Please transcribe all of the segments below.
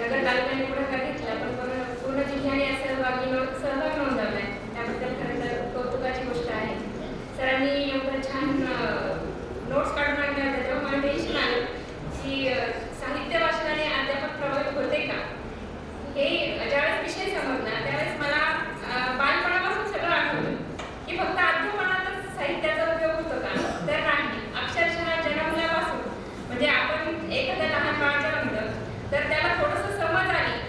नगर तालुक्याने पुढाकार घेतला, पण पूर्ण जिल्ह्याने सहभाग नोंदवलाय, त्याबद्दल खरं तर कौतुकाची गोष्ट आहे. सरांनी एवढं छान नोट्स काढून आणल्या होत्या, तेव्हा मला टेन्शन आलं की साहित्य वाचनाने अध्यापक प्रभावित होते का. हे ज्यावेळेस विषय समजला त्यावेळेस मला बालपणापासून सगळं आठवलं की फक्त अध्यापनातच साहित्याचा उपयोग होतो का, तर नाही. अक्षरशः जन्मल्यापासून म्हणजे आपण एखाद्या लहान बाळ जन्मलं तर त्याला थोडंसं समज आली,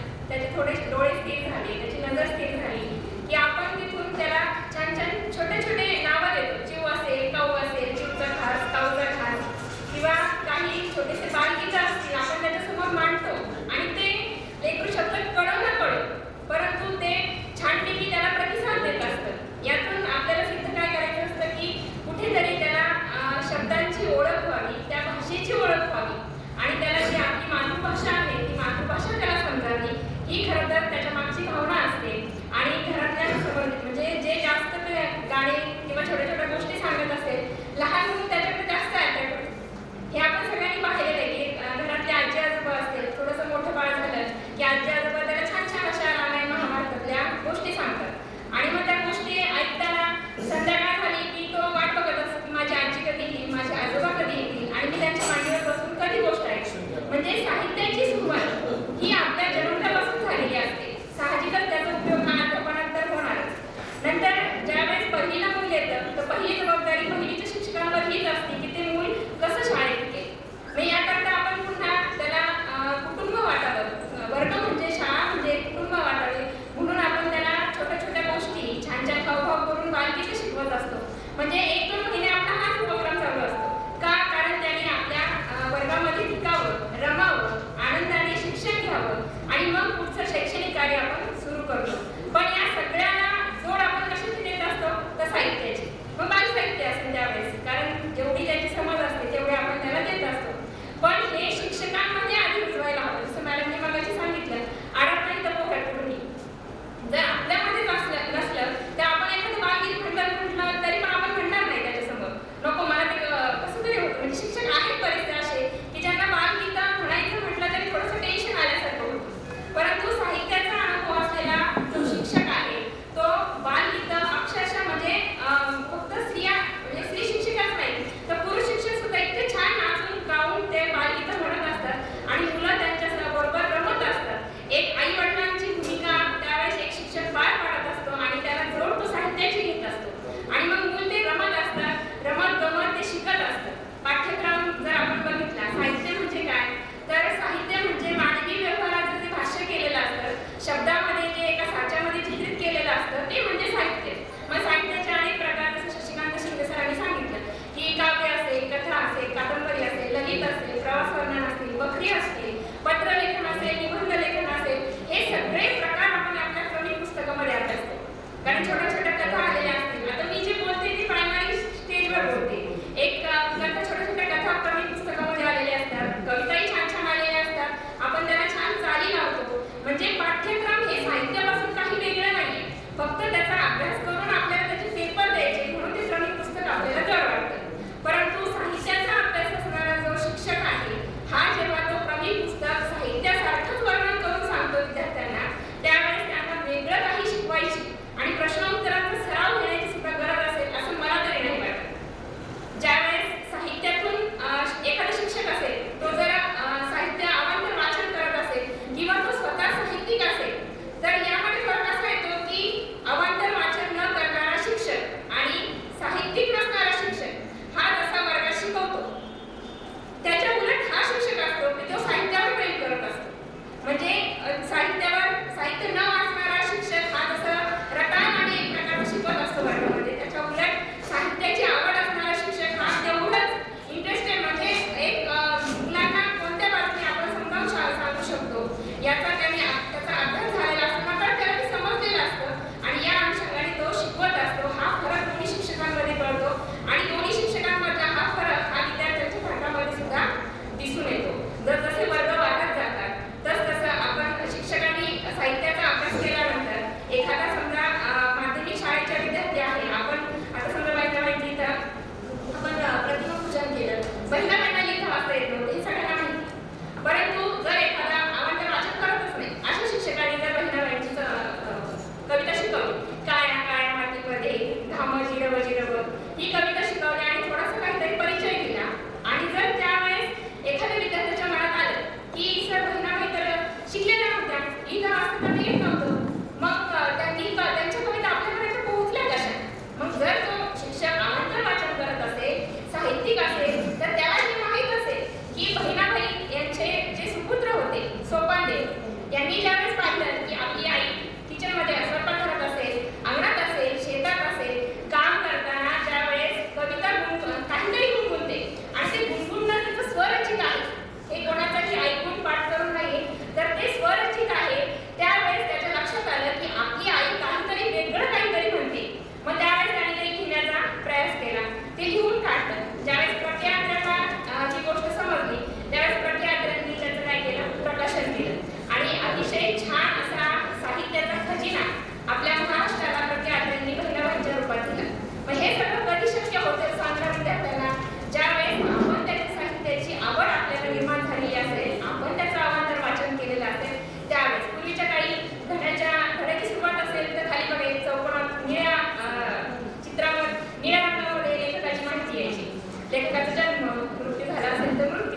लेखकाचा जन्म, मृत्यू झाला असेल तर मृत्यू